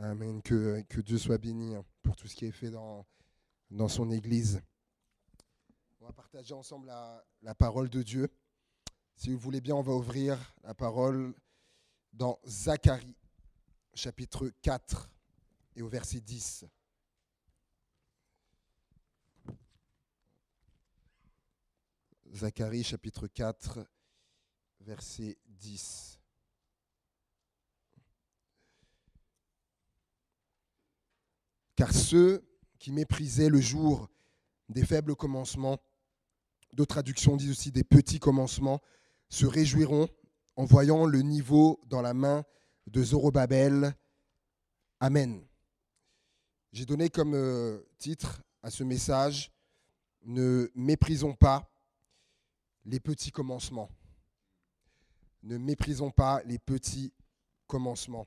Amen. Que Dieu soit béni pour tout ce qui est fait dans son Église. On va partager ensemble la parole de Dieu. Si vous voulez bien, on va ouvrir la parole dans Zacharie, chapitre 4 et au verset 10. Zacharie, chapitre 4, verset 10. Car ceux qui méprisaient le jour des faibles commencements, d'autres traductions disent aussi des petits commencements, se réjouiront en voyant le niveau dans la main de Zorobabel. Amen. J'ai donné comme titre à ce message, ne méprisons pas les petits commencements. Ne méprisons pas les petits commencements.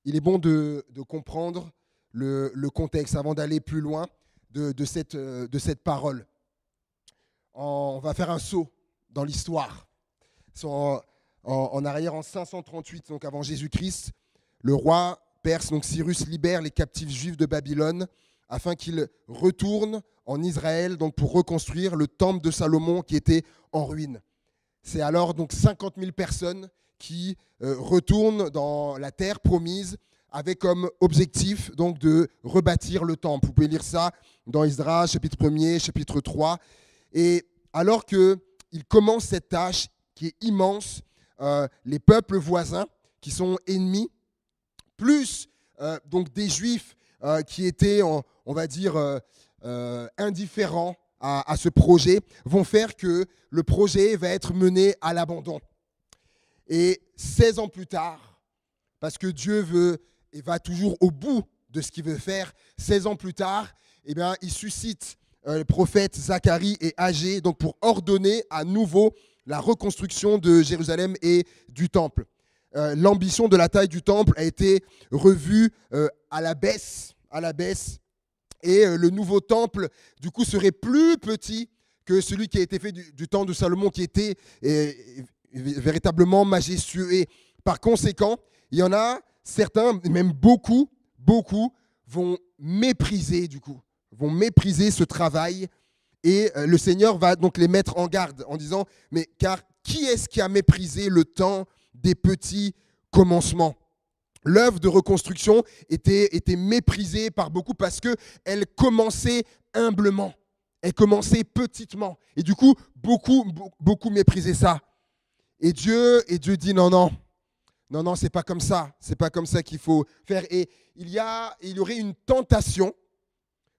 Il est bon de comprendre le contexte avant d'aller plus loin de cette parole. On va faire un saut dans l'histoire. En arrière, en 538, donc avant Jésus-Christ, le roi perse, donc Cyrus, libère les captifs juifs de Babylone afin qu'ils retournent en Israël donc pour reconstruire le temple de Salomon qui était en ruine. C'est alors donc 50 000 personnes qui retournent dans la terre promise avec comme objectif donc de rebâtir le temple. Vous pouvez lire ça dans Esdras, chapitre 1er, chapitre 3. Et alors qu'ils commencent cette tâche qui est immense, les peuples voisins qui sont ennemis, plus donc des Juifs qui étaient, on va dire, indifférents à ce projet, vont faire que le projet va être mené à l'abandon. Et 16 ans plus tard, parce que Dieu veut et va toujours au bout de ce qu'il veut faire, 16 ans plus tard, eh bien, il suscite les prophètes Zacharie et Agée donc pour ordonner à nouveau la reconstruction de Jérusalem et du temple. L'ambition de la taille du temple a été revue à la baisse, et le nouveau temple, du coup, serait plus petit que celui qui a été fait du temps de Salomon, qui était véritablement majestueux. Et par conséquent, il y en a certains, même beaucoup, vont mépriser ce travail. Et le Seigneur va donc les mettre en garde en disant, mais car qui est-ce qui a méprisé le temps des petits commencements? L'œuvre de reconstruction était méprisée par beaucoup parce qu'elle commençait humblement, elle commençait petitement. Et du coup, beaucoup méprisaient ça. Et Dieu dit non, c'est pas comme ça qu'il faut faire. Et il y aurait une tentation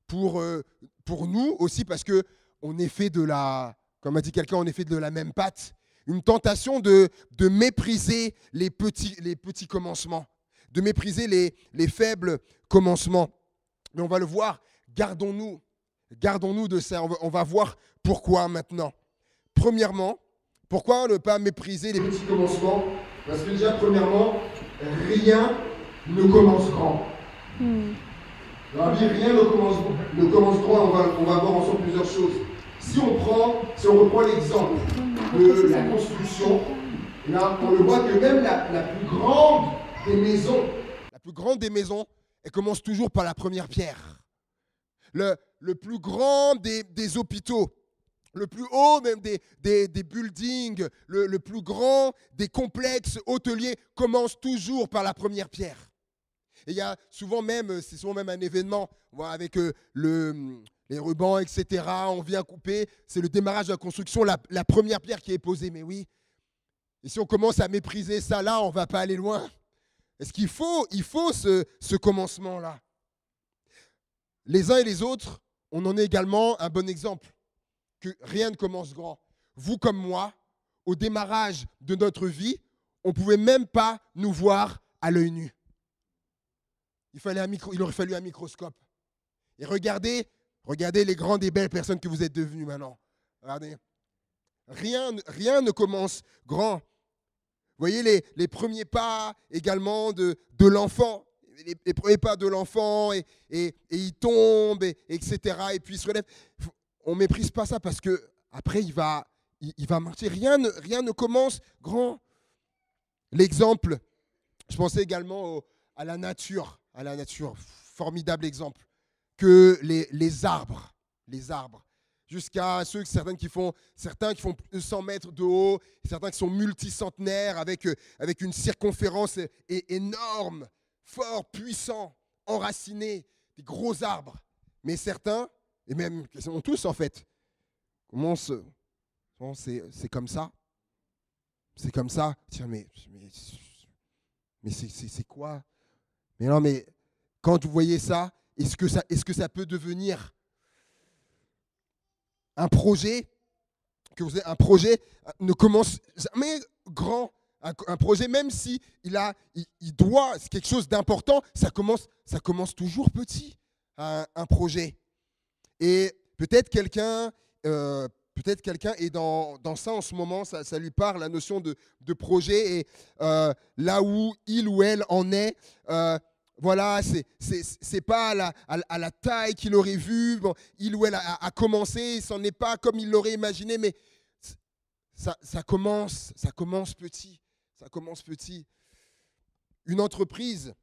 pour nous aussi, parce qu'on est fait comme a dit quelqu'un, on est fait de la même pâte. Une tentation de mépriser les petits commencements, de mépriser les faibles commencements. Mais on va le voir, gardons-nous de ça. On va voir pourquoi maintenant. Premièrement, pourquoi ne pas mépriser les petits commencements? Parce que déjà, premièrement, rien ne commence grand. Dans la vie, rien ne commence grand. On va voir ensemble plusieurs choses. Si on reprend l'exemple de la construction, là, on le voit que même la plus grande des maisons, elle commence toujours par la première pierre. Le plus grand des hôpitaux, le plus haut même des buildings, le plus grand des complexes hôteliers commence toujours par la première pierre. Et il y a souvent même, c'est souvent même un événement, avec les rubans, etc. On vient couper, c'est le démarrage de la construction, la première pierre qui est posée. Mais oui, et si on commence à mépriser ça là, on ne va pas aller loin. Est-ce qu'il faut ce commencement-là? Les uns et les autres, on en est également un bon exemple, que rien ne commence grand. Vous comme moi, au démarrage de notre vie, on ne pouvait même pas nous voir à l'œil nu. Il aurait fallu un microscope. Et regardez les grandes et belles personnes que vous êtes devenues maintenant. Regardez. Rien ne commence grand. Vous voyez les premiers pas également de l'enfant. Les premiers pas de l'enfant, et il tombe, etc. Et puis il se relève. On ne méprise pas ça parce qu'après, il va marcher. Rien ne commence grand. L'exemple, je pensais également à la nature. à la nature. Formidable exemple. Que les arbres, jusqu'à certains qui font 100 mètres de haut, certains qui sont multicentenaires avec une circonférence énorme, fort, puissant, enracinés, des gros arbres. Mais certains, et même quasiment tous en fait, c'est comme ça. C'est comme ça. Tiens, mais c'est quoi? Mais non, mais quand vous voyez ça, est-ce que ça peut devenir un projet un projet ne commence jamais grand. Un projet, même si il doit, c'est quelque chose d'important, ça commence toujours petit, un projet. Et peut-être quelqu'un est dans ça en ce moment, ça lui parle, la notion de projet, et là où il ou elle en est, voilà, c'est pas à la taille qu'il aurait vu. Bon, il ou elle a commencé, ce n'est pas comme il l'aurait imaginé, mais ça commence petit. Ça commence petit. Une entreprise,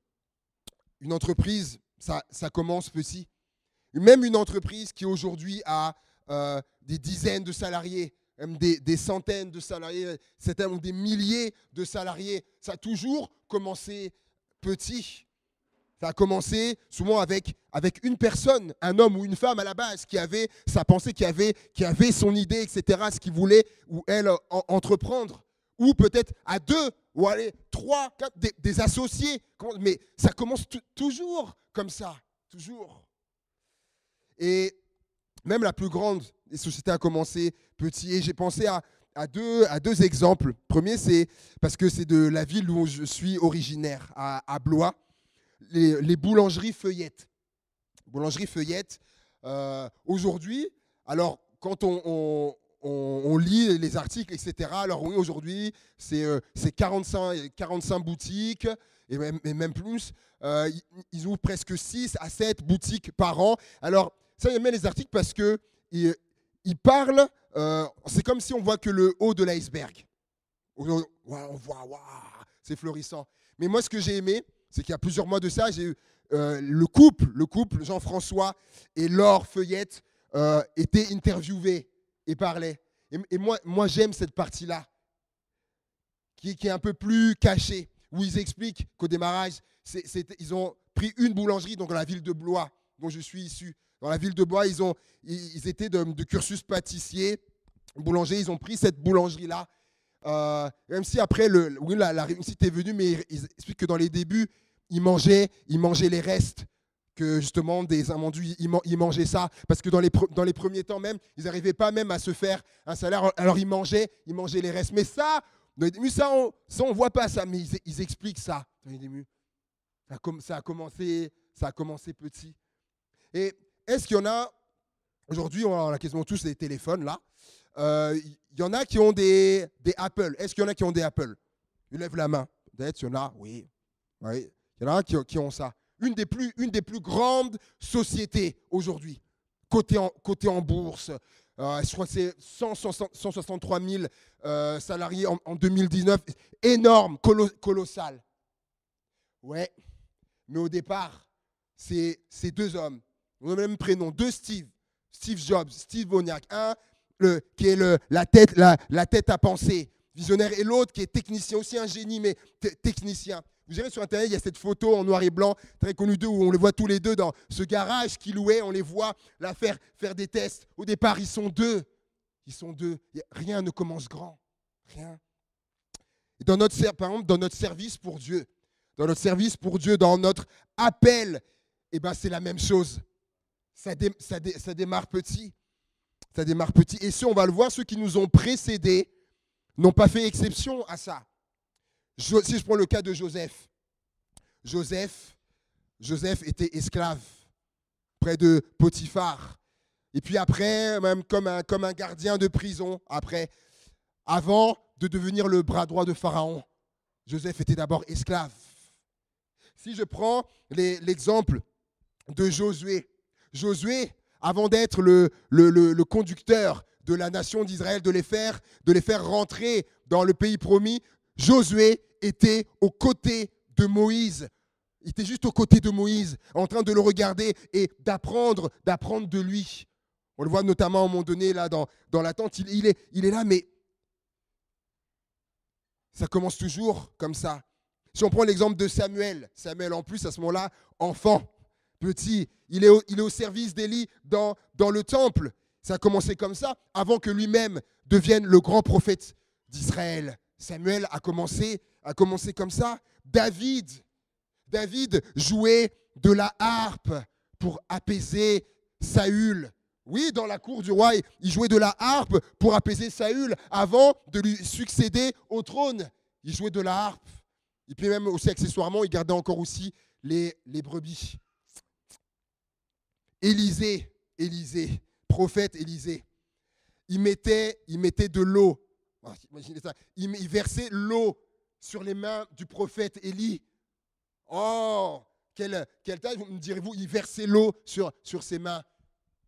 ça commence petit. Même une entreprise qui aujourd'hui a des dizaines de salariés, même des centaines de salariés, certains ont des milliers de salariés, ça a toujours commencé petit. Ça a commencé souvent avec une personne, un homme ou une femme à la base, qui avait sa pensée, qui avait son idée, etc., ce qu'il voulait ou elle entreprendre. Ou peut-être à deux, ou allez, trois, quatre, des associés. Mais ça commence toujours comme ça, toujours. Et même la plus grande des sociétés a commencé petit. Et j'ai pensé à deux exemples. Premier, c'est parce que c'est de la ville où je suis originaire, à Blois. Les boulangeries Feuillettes. Aujourd'hui, alors quand on lit les articles, etc., alors oui, aujourd'hui, c'est 45 boutiques, et même plus. Ils ouvrent presque 6 à 7 boutiques par an. Alors, ça, j'aime bien les articles parce qu'ils parlent, c'est comme si on voit que le haut de l'iceberg. On voit, waouh, c'est florissant. Mais moi, ce que j'ai aimé, c'est qu'il y a plusieurs mois de ça, j'ai eu le couple Jean-François et Laure Feuillette étaient interviewés et parlaient. Et moi j'aime cette partie-là, qui est un peu plus cachée, où ils expliquent qu'au démarrage, ils ont pris une boulangerie donc dans la ville de Blois, dont je suis issu. Dans la ville de Blois, ils étaient de cursus pâtissier, boulanger, ils ont pris cette boulangerie-là. Même si après, la réussite est venue, mais ils expliquent que dans les débuts, ils mangeaient les restes, que justement des invendus, ils mangeaient ça, parce que dans les premiers temps même, ils n'arrivaient pas même à se faire un salaire, alors ils mangeaient les restes. Mais ça, dans les débuts, on ne voit pas ça, mais ils expliquent ça dans les débuts. Ça a commencé petit. Et est-ce qu'il y en a, aujourd'hui, on a quasiment tous des téléphones là, il y en a qui ont des Apple. Est-ce qu'il y en a qui ont des Apple? Ils lèvent la main. Peut-être, il y en a, oui. Il y en a qui ont ça. Une des plus grandes sociétés aujourd'hui, cotée en bourse. Je crois que c'est 163 000 salariés en 2019. Énorme, colossal. Ouais. Mais au départ, c'est deux hommes. Ils ont le même prénom. Deux Steve. Steve Jobs, Steve Wozniak. Un qui est la tête à penser, visionnaire, et l'autre qui est technicien, aussi un génie, mais technicien. Vous verrez sur Internet, il y a cette photo en noir et blanc, très connue d'eux, où on les voit tous les deux dans ce garage qu'ils louaient, on les voit là faire des tests. Au départ, ils sont deux. Rien ne commence grand. Rien. Et par exemple, dans notre service pour Dieu, dans notre appel, c'est la même chose. Ça démarre petit. Ça démarre petit. Et on va le voir, ceux qui nous ont précédés n'ont pas fait exception à ça. Si je prends le cas de Joseph. Joseph était esclave près de Potiphar. Et puis après, même comme un gardien de prison, avant de devenir le bras droit de Pharaon, Joseph était d'abord esclave. Si je prends l'exemple de Josué, avant d'être le conducteur de la nation d'Israël, de les faire rentrer dans le pays promis, Josué était aux côtés de Moïse Il était juste aux côtés de Moïse, en train de le regarder et d'apprendre de lui. On le voit notamment à un moment donné là dans la tente, il est là, mais ça commence toujours comme ça. Si on prend l'exemple de Samuel en plus à ce moment-là, enfant, petit, il est au service d'Élie dans le temple. Ça a commencé comme ça, avant que lui-même devienne le grand prophète d'Israël. Samuel a commencé comme ça. David jouait de la harpe pour apaiser Saül. Oui, dans la cour du roi, il jouait de la harpe pour apaiser Saül avant de lui succéder au trône. Il jouait de la harpe. Et puis même aussi accessoirement, il gardait encore aussi les brebis. Élisée, prophète Élisée, il mettait de l'eau. Imaginez ça. Il versait l'eau sur les mains du prophète Élie. Oh, quelle tâche, me direz-vous, il versait l'eau sur ses mains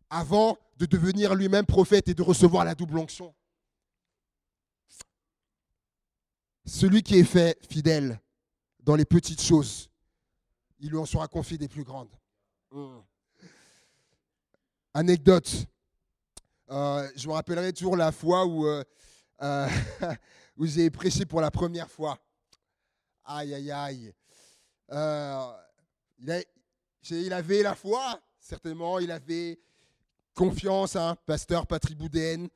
avant de devenir lui-même prophète et de recevoir la double onction. Celui qui est fait fidèle dans les petites choses, il lui en sera confié des plus grandes. Anecdote. Je me rappellerai toujours la fois où j'ai prêché pour la première fois. Aïe, aïe, aïe. Il avait la foi, certainement, il avait confiance, pasteur Patrick Boudin,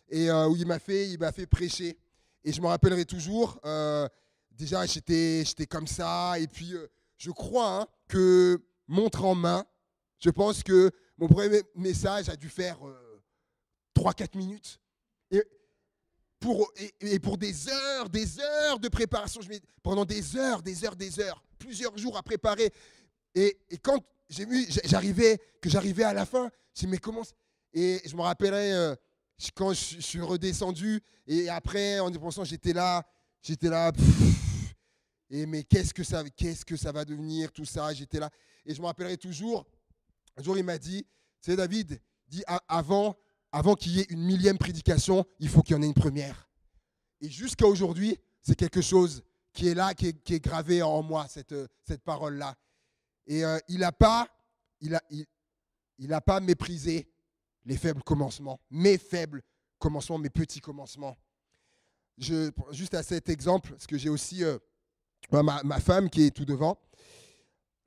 et où il m'a fait prêcher. Et je me rappellerai toujours, déjà j'étais comme ça, et puis je crois que montre en main, je pense que mon premier message a dû faire 3-4 minutes. Et pour des heures de préparation, pendant des heures, plusieurs jours à préparer. Et quand j'arrivais à la fin, j'ai dit mais comment. Et je me rappellerai quand je suis redescendu et après en y pensant j'étais là. Et mais qu'est-ce que ça va devenir tout ça. J'étais là et je me rappellerai toujours. Un jour il m'a dit, tu sais David, dit avant qu'il y ait une 1000e prédication, il faut qu'il y en ait une première. Et jusqu'à aujourd'hui, c'est quelque chose qui est là, qui est gravé en moi, cette parole-là. Et il n'a pas méprisé les faibles commencements, mes petits commencements. Juste à cet exemple, parce que j'ai aussi ma femme qui est tout devant.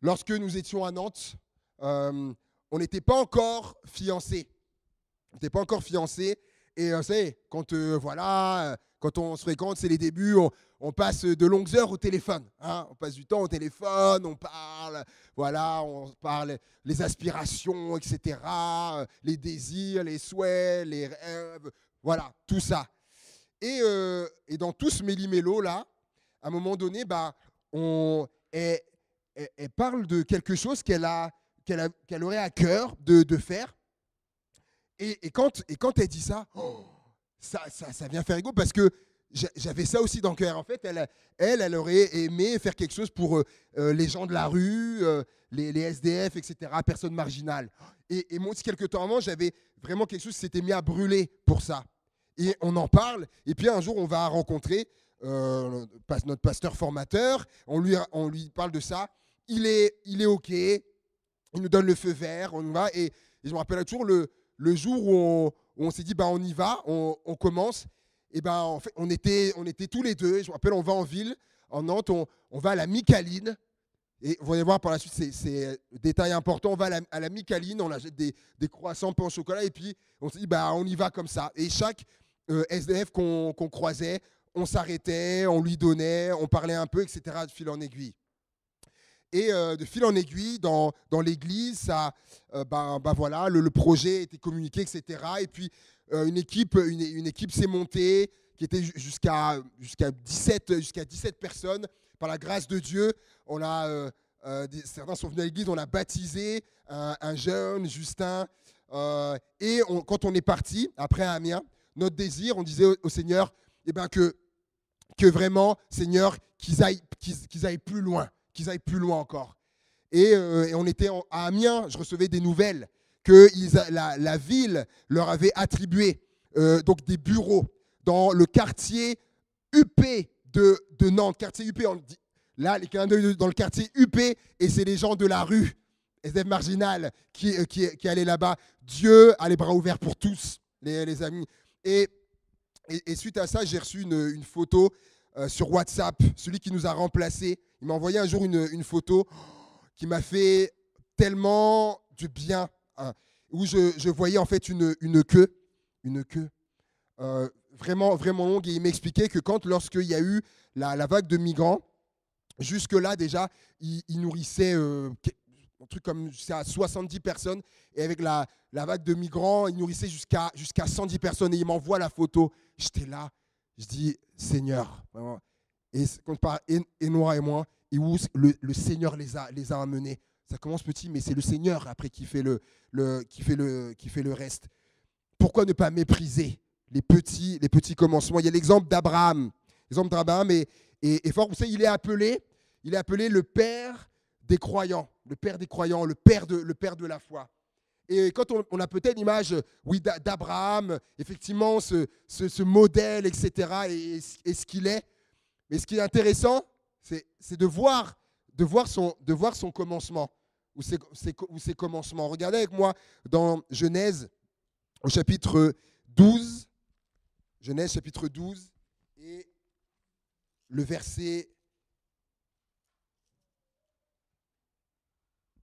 Lorsque nous étions à Nantes, on n'était pas encore fiancés. Et vous savez, quand on se fréquente, c'est les débuts, on passe de longues heures au téléphone. On passe du temps au téléphone, on parle les aspirations, etc., les désirs, les souhaits, les rêves, voilà, tout ça. Et dans tout ce méli-mélo là, à un moment donné, elle parle de quelque chose qu'elle aurait à cœur de faire. Et quand elle dit ça, ça vient faire écho parce que j'avais ça aussi dans le cœur. En fait, elle aurait aimé faire quelque chose pour les gens de la rue, les SDF, etc., personnes marginales. Et moi aussi, quelques temps avant, j'avais vraiment quelque chose qui s'était mis à brûler pour ça. Et on en parle. Et puis un jour, on va rencontrer notre pasteur formateur. On lui parle de ça. Il est OK. Il nous donne le feu vert. On y va. Et je me rappelle toujours le jour où on s'est dit, on y va, on commence. Et en fait, on était tous les deux. Je me rappelle, on va en ville, en Nantes, on va à la Micaline. Et vous allez voir par la suite, c'est un détail important. On va à la Micaline, on achète des croissants, pain au chocolat. Et puis, on s'est dit, on y va comme ça. Et chaque SDF qu'on croisait, on s'arrêtait, on lui donnait, on parlait un peu, etc., de fil en aiguille. Et de fil en aiguille, dans l'église, voilà, le projet était communiqué, etc. Et puis, une équipe s'est montée qui était jusqu'à 17 personnes. Par la grâce de Dieu, certains sont venus à l'église, on a baptisé un jeune, Justin. Et quand on est parti, après à Amiens, notre désir, on disait au Seigneur que vraiment, Seigneur, qu'ils aillent plus loin. Qu'ils aillent plus loin encore. Et on était à Amiens, je recevais des nouvelles que la ville leur avait attribué donc des bureaux dans le quartier UP de Nantes. Quartier UP, Là, les clins d'œil dans le quartier UP, et c'est les gens de la rue, SF Marginal, qui allaient là-bas. Dieu a les bras ouverts pour tous, les amis. Et suite à ça, j'ai reçu une photo sur WhatsApp. Celui qui nous a remplacés, il m'a envoyé un jour une photo qui m'a fait tellement du bien, hein, où je voyais en fait une queue vraiment, vraiment longue. Et il m'expliquait que lorsqu'il y a eu la vague de migrants, jusque-là déjà, il nourrissait un truc comme ça, 70 personnes. Et avec la vague de migrants, il nourrissait jusqu'à 110 personnes. Et il m'envoie la photo. J'étais là, je dis, Seigneur, vraiment. Et quand on parle, Noah et moi, et où le Seigneur les a amenés. Ça commence petit, mais c'est le Seigneur après qui fait le reste. Pourquoi ne pas mépriser les petits commencements? Il y a l'exemple d'Abraham. L'exemple d'Abraham est fort. Vous savez, il est appelé le père des croyants, le père de la foi. Et quand on a peut-être l'image, oui, d'Abraham, effectivement, ce modèle, etc., et ce qu'il est. Mais ce qui est intéressant, c'est de voir son commencement, ou ses commencements. Regardez avec moi dans Genèse, au chapitre 12, Genèse chapitre 12, et le verset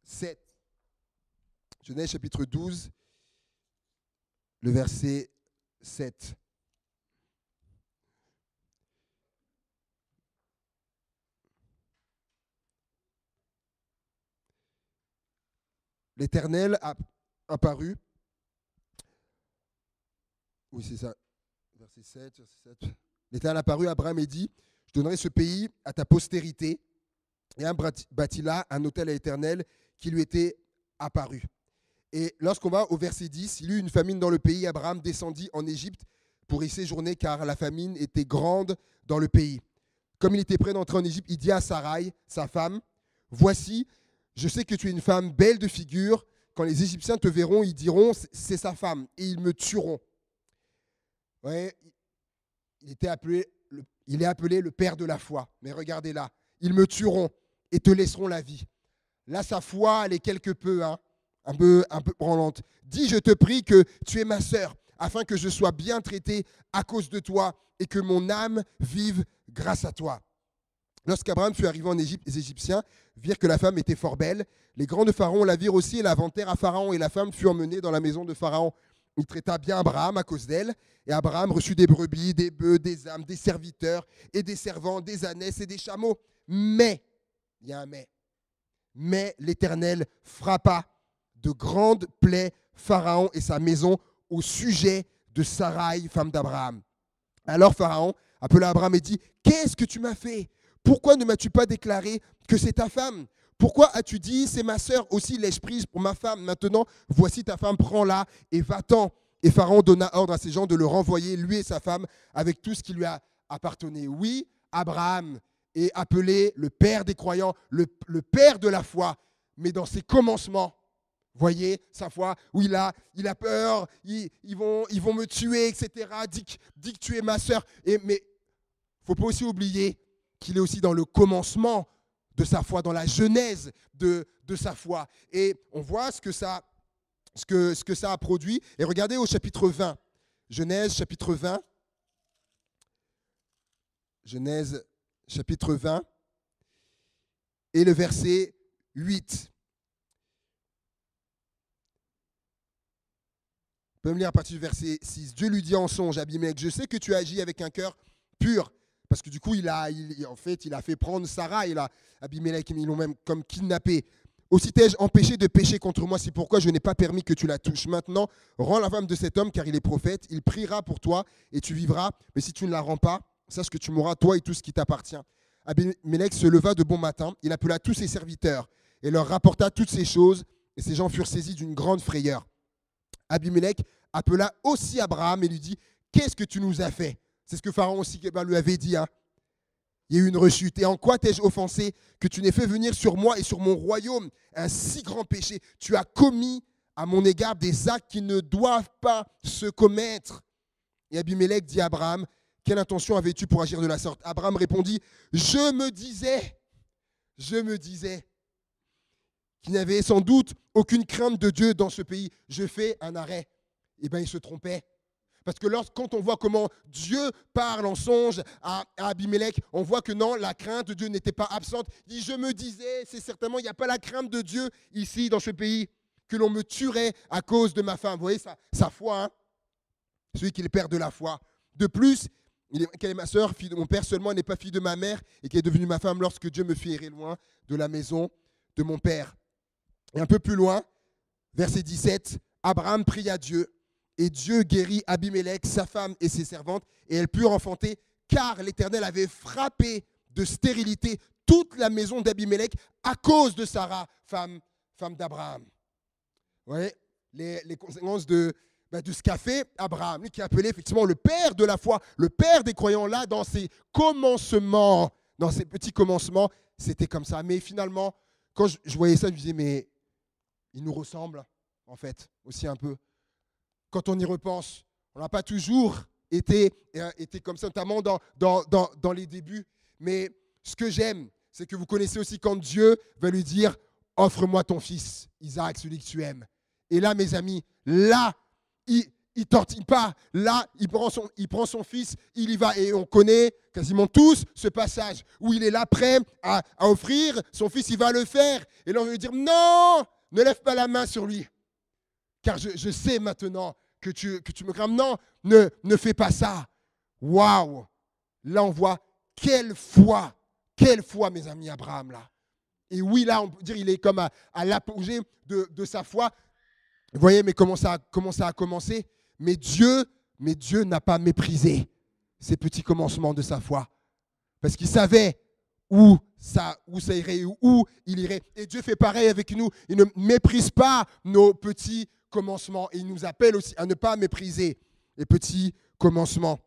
7. Genèse chapitre 12, le verset 7. L'Éternel a apparu. Oui, c'est ça. Verset 7. L'Éternel a apparu à Abraham et dit, je donnerai ce pays à ta postérité. Et Abraham bâtit là un autel à l'Éternel qui lui était apparu. Et lorsqu'on va au verset 10, il y eut une famine dans le pays. Abraham descendit en Égypte pour y séjourner, car la famine était grande dans le pays. Comme il était prêt d'entrer en Égypte, il dit à Sarai, sa femme, voici, je sais que tu es une femme belle de figure. Quand les Égyptiens te verront, ils diront, c'est sa femme, et ils me tueront. Ouais, il est appelé le père de la foi. Mais regardez là, ils me tueront et te laisseront la vie. Là, sa foi, elle est quelque peu, un peu branlante. Dis, je te prie que tu es ma sœur, afin que je sois bien traité à cause de toi et que mon âme vive grâce à toi. Lorsqu'Abraham fut arrivé en Égypte, les Égyptiens virent que la femme était fort belle. Les grands de Pharaon la virent aussi et la vantèrent à Pharaon. Et la femme fut emmenée dans la maison de Pharaon. Il traita bien Abraham à cause d'elle. Et Abraham reçut des brebis, des bœufs, des ânes, des serviteurs et des servants, des ânesses et des chameaux. Mais, il y a un mais l'Éternel frappa de grandes plaies Pharaon et sa maison au sujet de Sarai, femme d'Abraham. Alors Pharaon appela Abraham et dit, qu'est-ce que tu m'as fait? Pourquoi ne m'as-tu pas déclaré que c'est ta femme? Pourquoi as-tu dit, c'est ma sœur aussi, l'ai-je prise pour ma femme? Maintenant, voici ta femme, prends-la et va-t'en. Et Pharaon donna ordre à ses gens de le renvoyer, lui et sa femme, avec tout ce qui lui appartenait. Oui, Abraham est appelé le père des croyants, le père de la foi, mais dans ses commencements, voyez, sa foi, où il a peur, ils vont me tuer, etc. Dis que tu es ma sœur. Mais il ne faut pas aussi oublier qu'il est aussi dans le commencement de sa foi, dans la genèse de sa foi. Et on voit ce que ça a produit. Et regardez au chapitre 20, Genèse chapitre 20. Genèse chapitre 20 et le verset 8. On peut me lire à partir du verset 6. Dieu lui dit en songe, Abimelech, je sais que tu agis avec un cœur pur. Parce que du coup, il a fait prendre Sarah, Abimelech, ils l'ont même comme kidnappé. Aussi t'ai-je empêché de pécher contre moi, c'est pourquoi je n'ai pas permis que tu la touches. Maintenant, rends la femme de cet homme, car il est prophète, il priera pour toi et tu vivras. Mais si tu ne la rends pas, sache que tu mourras, toi et tout ce qui t'appartient. Abimelech se leva de bon matin, il appela tous ses serviteurs et leur rapporta toutes ces choses, et ces gens furent saisis d'une grande frayeur. Abimelech appela aussi Abraham et lui dit, qu'est-ce que tu nous as fait? C'est ce que Pharaon aussi lui avait dit. Il y a eu une rechute. Et en quoi t'ai-je offensé que tu n'aies fait venir sur moi et sur mon royaume un si grand péché? Tu as commis à mon égard des actes qui ne doivent pas se commettre. Et Abimelech dit à Abraham, quelle intention avais-tu pour agir de la sorte? Abraham répondit, je me disais, je me disais qu'il n'y avait sans doute aucune crainte de Dieu dans ce pays. Je fais un arrêt. Eh bien, il se trompait. Parce que quand on voit comment Dieu parle en songe à Abimelech, on voit que non, la crainte de Dieu n'était pas absente. Il dit, je me disais, c'est certainement, il n'y a pas la crainte de Dieu ici, dans ce pays, que l'on me tuerait à cause de ma femme. Vous voyez, sa foi, hein? Celui qui est le père de la foi. De plus, quelle est ma sœur, fille de mon père seulement, n'est pas fille de ma mère, et qui est devenue ma femme lorsque Dieu me fit errer loin de la maison de mon père. Et un peu plus loin, verset 17, Abraham pria Dieu. Et Dieu guérit Abimelech, sa femme et ses servantes, et elles purent enfanter, car l'Éternel avait frappé de stérilité toute la maison d'Abimelech à cause de Sarah, femme d'Abraham. Vous voyez les conséquences de ce qu'a fait Abraham, lui qui est appelé effectivement le père de la foi, le père des croyants, là, dans ses commencements, dans ses petits commencements, c'était comme ça. Mais finalement, quand je voyais ça, je me disais, mais il nous ressemble, en fait, aussi un peu. Quand on y repense, on n'a pas toujours été comme ça, notamment dans les débuts. Mais ce que j'aime, c'est que vous connaissez aussi quand Dieu va lui dire « Offre-moi ton fils, Isaac, celui que tu aimes. » Et là, mes amis, là, il ne tortille pas. Là, il prend son fils, il y va. Et on connaît quasiment tous ce passage où il est là prêt à offrir son fils, il va le faire. Et là, on va lui dire « Non, ne lève pas la main sur lui. » Car je sais maintenant que tu me crains. Non, ne fais pas ça. Waouh! Là, on voit quelle foi, mes amis, Abraham, là. Et oui, là, on peut dire il est comme à l'apogée de sa foi. Vous voyez, mais comment ça a commencé? Mais Dieu n'a pas méprisé ces petits commencements de sa foi. Parce qu'il savait où ça irait, où il irait. Et Dieu fait pareil avec nous. Il ne méprise pas nos petits commencements. Et il nous appelle aussi à ne pas mépriser les petits commencements.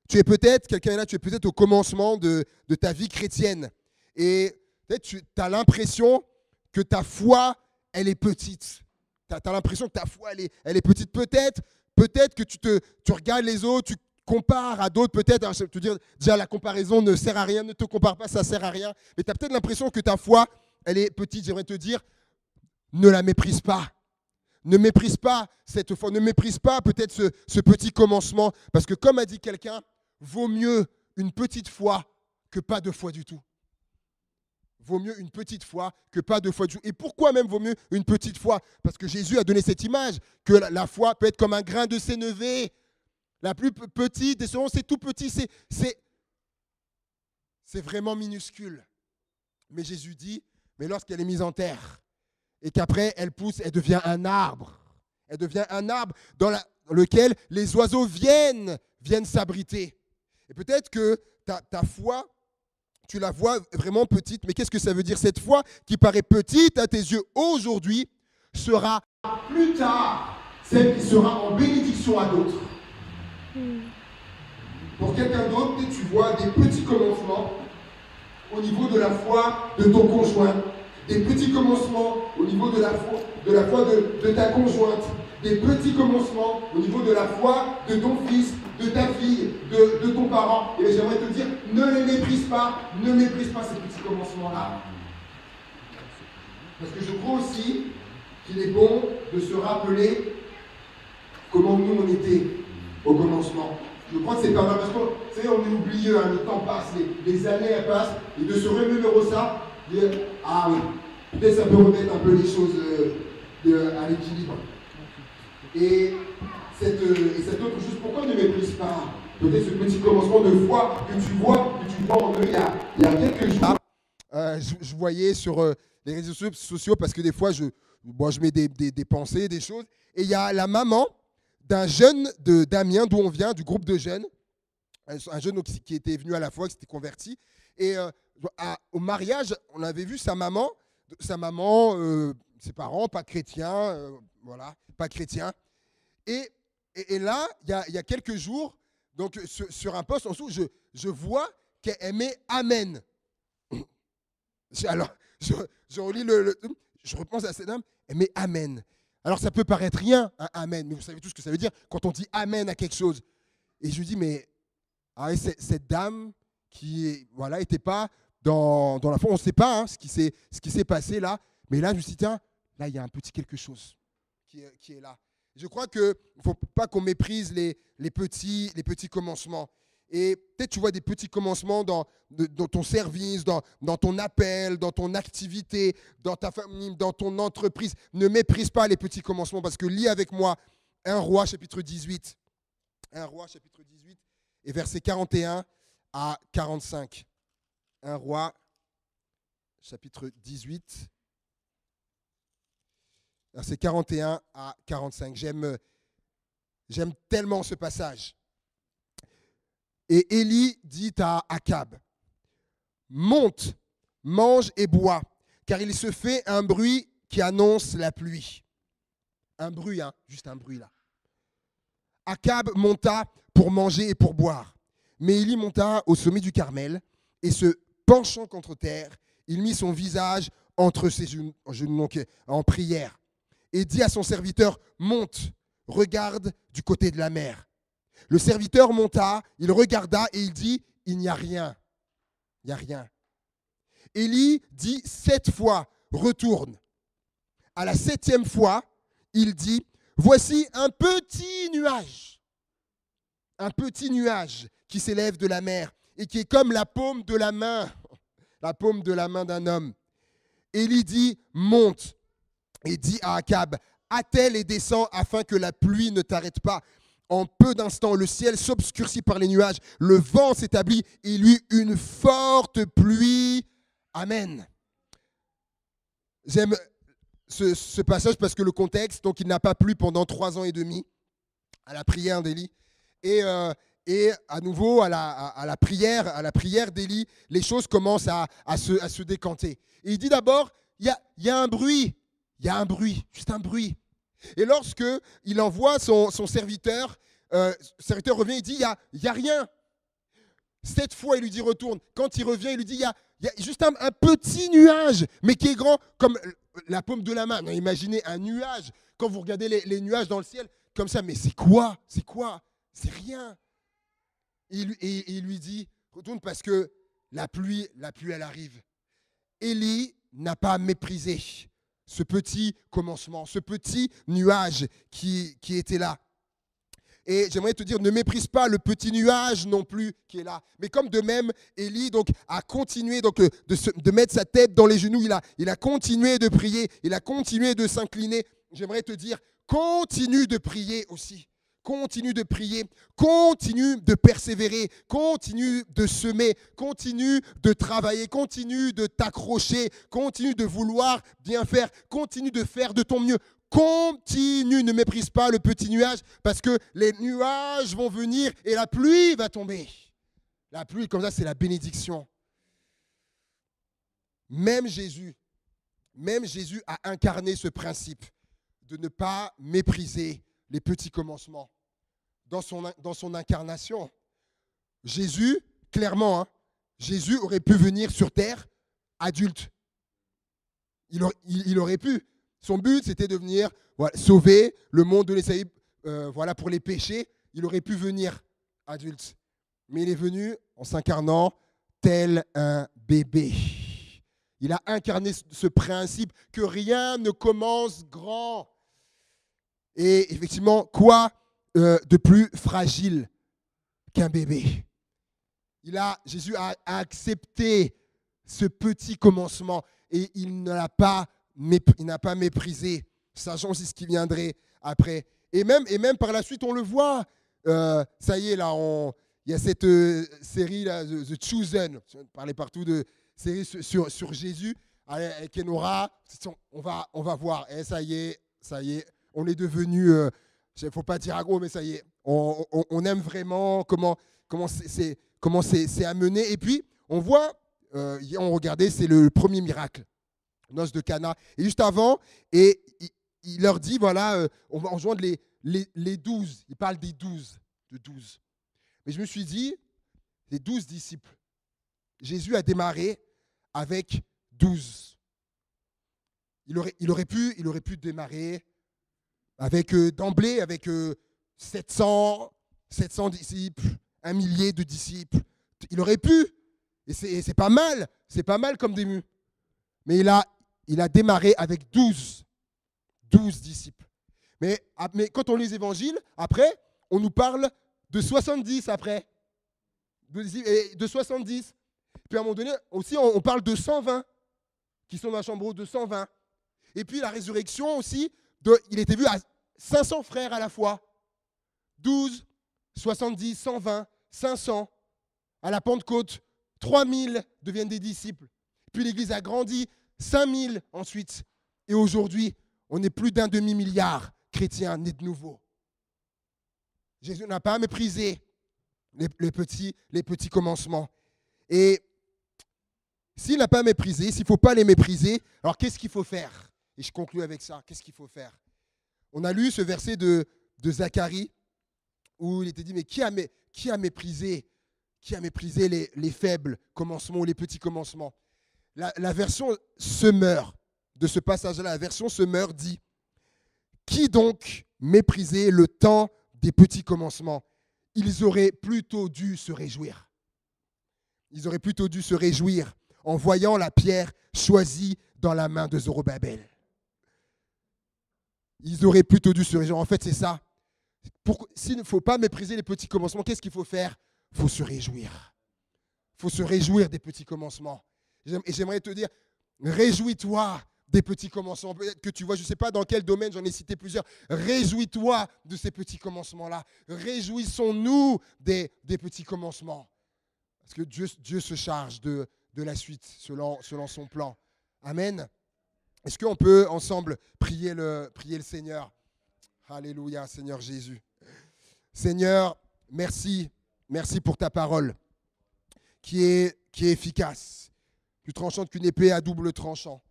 Tu es peut-être, quelqu'un est là, tu es peut-être au commencement de ta vie chrétienne. Et peut-être tu as l'impression que ta foi, elle est petite. Tu as l'impression que ta foi, elle est petite. Peut-être que tu regardes les autres, tu compares à d'autres, peut-être. Je vais te dire, déjà, la comparaison ne sert à rien. Ne te compare pas, ça ne sert à rien. Mais tu as peut-être l'impression que ta foi, elle est petite. J'aimerais te dire, ne la méprise pas. Ne méprise pas cette foi. Ne méprise pas peut-être ce petit commencement. Parce que comme a dit quelqu'un, vaut mieux une petite foi que pas de foi du tout. Vaut mieux une petite foi que pas de foi du tout. Et pourquoi même vaut mieux une petite foi? Parce que Jésus a donné cette image que la foi peut être comme un grain de sénévé. La plus petite, et selon c'est tout petit, c'est vraiment minuscule. Mais Jésus dit, mais lorsqu'elle est mise en terre et qu'après elle pousse, elle devient un arbre. Elle devient un arbre dans lequel les oiseaux viennent s'abriter. Et peut-être que ta foi, tu la vois vraiment petite, mais qu'est-ce que ça veut dire? Cette foi qui paraît petite à tes yeux aujourd'hui sera plus tard celle qui sera en bénédiction à d'autres. Pour quelqu'un d'autre, tu vois des petits commencements au niveau de la foi de ton conjoint, des petits commencements au niveau de la foi de ta conjointe, des petits commencements au niveau de la foi de ton fils, de ta fille, de ton parent. Et j'aimerais te dire, ne les méprise pas ces petits commencements-là. Parce que je crois aussi qu'il est bon de se rappeler comment nous on était au commencement. Je crois que c'est pas mal parce qu'on on est oublieux, hein, le temps passe, les années elles passent, et de se remémorer ça, dire ah oui, peut-être ça peut remettre un peu les choses à l'équilibre. Et cette autre chose, pourquoi ne méprise pas peut-être ce petit commencement de foi que tu vois en eux il y a quelques jours. Je voyais sur les réseaux sociaux parce que des fois je mets des pensées, des choses, et il y a la maman d'un jeune d'Amiens, d'où on vient, du groupe de jeunes, un jeune qui était venu à la foi, qui s'était converti. Et au mariage, on avait vu sa maman, ses parents, pas chrétiens, pas chrétiens. Et là, il y a quelques jours, donc sur un post en dessous, je vois qu'elle met Amen. Alors, je relis je repense à cette dame, elle met Amen. Alors, ça peut paraître rien, un Amen, mais vous savez tout ce que ça veut dire quand on dit Amen à quelque chose. Et je lui dis, mais cette dame qui n'était pas dans la foi. On ne sait pas ce qui s'est passé là. Mais là, je me suis dit, tiens, là, il y a un petit quelque chose qui est là. Je crois qu'il ne faut pas qu'on méprise les petits commencements. Et peut-être tu vois des petits commencements dans ton service, dans ton appel, dans ton activité, dans ta famille, dans ton entreprise. Ne méprise pas les petits commencements parce que lis avec moi 1 Roi chapitre 18. 1 Roi chapitre 18 et versets 41 à 45. 1 Roi chapitre 18. Versets 41 à 45. J'aime tellement ce passage. Et Élie dit à Akab, « Monte, mange et bois, car il se fait un bruit qui annonce la pluie. » Un bruit, juste un bruit là. Akab monta pour manger et pour boire. Mais Élie monta au sommet du Carmel et se penchant contre terre, il mit son visage entre ses genoux donc, en prière et dit à son serviteur, « Monte, regarde du côté de la mer. » Le serviteur monta, il regarda et il dit, « Il n'y a rien. Il n'y a rien. » Élie dit 7 fois, « Retourne. » À la 7e fois, il dit, « Voici un petit nuage qui s'élève de la mer et qui est comme la paume de la main d'un homme. » Élie dit, « Monte. » Et dit à Akab, « Attelle et descends afin que la pluie ne t'arrête pas. » En peu d'instants, le ciel s'obscurcit par les nuages, le vent s'établit, il y eut une forte pluie. Amen. J'aime ce passage parce que le contexte, donc il n'a pas plu pendant 3 ans et demi à la prière d'Élie. Et à nouveau, à la prière d'Élie, les choses commencent à se décanter. Et il dit d'abord, il y a un bruit, juste un bruit. Et lorsque il envoie son serviteur, le serviteur revient, il dit, il n'y a rien. 7 fois, il lui dit, retourne. Quand il revient, il lui dit, il y a juste un petit nuage, mais qui est grand comme la paume de la main. Non, imaginez un nuage, quand vous regardez les nuages dans le ciel, comme ça, mais c'est quoi? C'est rien. Et il lui dit, retourne parce que la pluie, elle arrive. Élie n'a pas méprisé ce petit commencement, ce petit nuage qui était là. Et j'aimerais te dire, ne méprise pas le petit nuage non plus qui est là. Mais comme de même, Élie donc, a continué donc, de mettre sa tête dans les genoux, il a continué de prier, il a continué de s'incliner. J'aimerais te dire, continue de prier aussi. Continue de prier, continue de persévérer, continue de semer, continue de travailler, continue de t'accrocher, continue de vouloir bien faire, continue de faire de ton mieux. Continue, ne méprise pas le petit nuage parce que les nuages vont venir et la pluie va tomber. La pluie, comme ça, c'est la bénédiction. Même Jésus a incarné ce principe de ne pas mépriser les petits commencements. Dans son incarnation, Jésus, clairement, Jésus aurait pu venir sur terre adulte. Il aurait pu. Son but, c'était de venir sauver le monde de l'Ésaïe pour les péchés. Il aurait pu venir adulte. Mais il est venu en s'incarnant tel un bébé. Il a incarné ce principe que rien ne commence grand. Et effectivement, quoi de plus fragile qu'un bébé? Jésus a accepté ce petit commencement et il n'a pas méprisé, sachant aussi ce qui viendrait après. Et même par la suite, on le voit. Ça y est, là, il y a cette série, là, The Chosen. On parlait partout de série sur Jésus. Avec Enora, on va voir. Et ça y est, on est devenu... il ne faut pas dire agro, mais ça y est, on aime vraiment comment c'est amené. Et puis, on voit, on regardait, c'est le premier miracle, noces de Cana. Et juste avant, et il leur dit, voilà, on va rejoindre les 12. Il parle des 12, de 12. Mais je me suis dit, les 12 disciples. Jésus a démarré avec 12. Il aurait pu démarrer d'emblée avec 700 disciples, 1 millier de disciples. Il aurait pu, Et c'est pas mal. C'est pas mal comme début. Mais il a démarré avec 12 disciples. Mais quand on lit les évangiles, après, on nous parle de 70 après. De 70. Puis à un moment donné, aussi, on parle de 120 qui sont dans la chambre haute, de 120. Et puis la résurrection aussi, il était vu à 500 frères à la fois. 12, 70, 120, 500. À la Pentecôte, 3000 deviennent des disciples. Puis l'Église a grandi, 5000 ensuite. Et aujourd'hui, on est plus d'un demi-milliard chrétiens nés de nouveau. Jésus n'a pas méprisé les petits commencements. Et s'il n'a pas méprisé, s'il ne faut pas les mépriser, alors qu'est-ce qu'il faut faire? Et je conclue avec ça. Qu'est-ce qu'il faut faire? On a lu ce verset de Zacharie où il était dit, mais qui a méprisé les faibles commencements ou les petits commencements? La version Semeur de ce passage-là, la version Semeur dit, qui donc méprisait le temps des petits commencements? Ils auraient plutôt dû se réjouir. Ils auraient plutôt dû se réjouir en voyant la pierre choisie dans la main de Zorobabel. Ils auraient plutôt dû se réjouir. En fait, c'est ça. S'il ne faut pas mépriser les petits commencements, qu'est-ce qu'il faut faire? Il faut se réjouir. Il faut se réjouir des petits commencements. Et j'aimerais te dire, réjouis-toi des petits commencements. Peut-être que tu vois, je ne sais pas dans quel domaine, j'en ai cité plusieurs. Réjouis-toi de ces petits commencements-là. Réjouissons-nous des petits commencements. Parce que Dieu se charge de la suite selon son plan. Amen. Est-ce qu'on peut ensemble prier le Seigneur? Alléluia, Seigneur Jésus. Seigneur, merci. Merci pour ta parole qui est efficace, plus tranchante qu'une épée à double tranchant.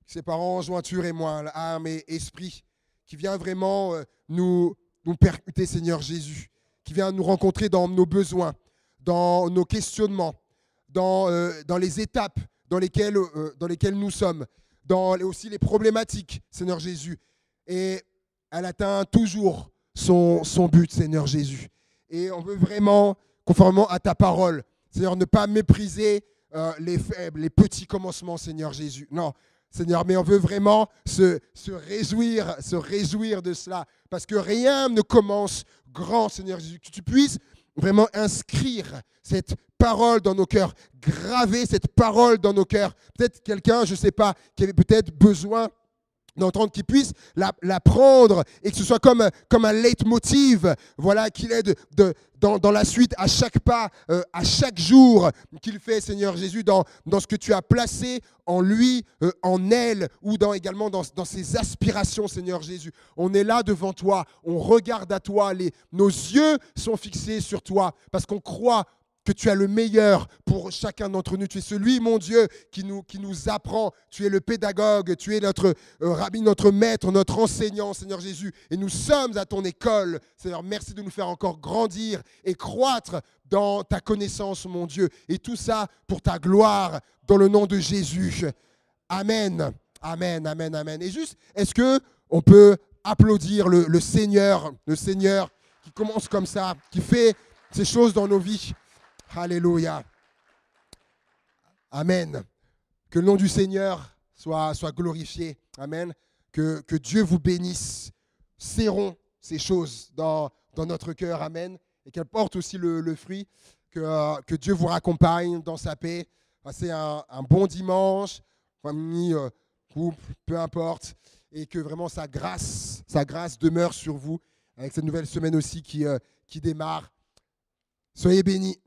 Séparant jointure et moelle, âme et esprit, qui vient vraiment nous percuter, Seigneur Jésus, qui vient nous rencontrer dans nos besoins, dans nos questionnements, dans les étapes dans lesquelles nous sommes, dans aussi les problématiques, Seigneur Jésus. Et elle atteint toujours son but, Seigneur Jésus. Et on veut vraiment, conformément à ta parole, Seigneur, ne pas mépriser les faibles, les petits commencements, Seigneur Jésus. Non, Seigneur, mais on veut vraiment se réjouir de cela. Parce que rien ne commence grand, Seigneur Jésus. Que tu puisses vraiment inscrire cette parole dans nos cœurs, graver cette parole dans nos cœurs. Peut-être quelqu'un, je ne sais pas, qui avait peut-être besoin d'entendre, qu'il puisse la prendre et que ce soit comme un leitmotiv, voilà, qu'il est dans la suite, à chaque pas, à chaque jour qu'il fait, Seigneur Jésus, dans ce que tu as placé en lui, en elle, ou également dans ses aspirations, Seigneur Jésus. On est là devant toi, on regarde à toi, nos yeux sont fixés sur toi, parce qu'on croit que tu as le meilleur pour chacun d'entre nous. Tu es celui, mon Dieu, qui nous apprend. Tu es le pédagogue, tu es notre rabbi, notre maître, notre enseignant, Seigneur Jésus. Et nous sommes à ton école. Seigneur, merci de nous faire encore grandir et croître dans ta connaissance, mon Dieu. Et tout ça pour ta gloire, dans le nom de Jésus. Amen. Amen, amen, amen. Et juste, est-ce qu'on peut applaudir le Seigneur qui commence comme ça, qui fait ces choses dans nos vies? Alléluia. Amen. Que le nom du Seigneur soit glorifié. Amen. Que Dieu vous bénisse. Serrons ces choses dans notre cœur. Amen. Et qu'elle porte aussi le fruit. Que Dieu vous raccompagne dans sa paix. Passez un bon dimanche. Famille, couple, peu importe. Et que vraiment sa grâce demeure sur vous. Avec cette nouvelle semaine aussi qui démarre. Soyez bénis.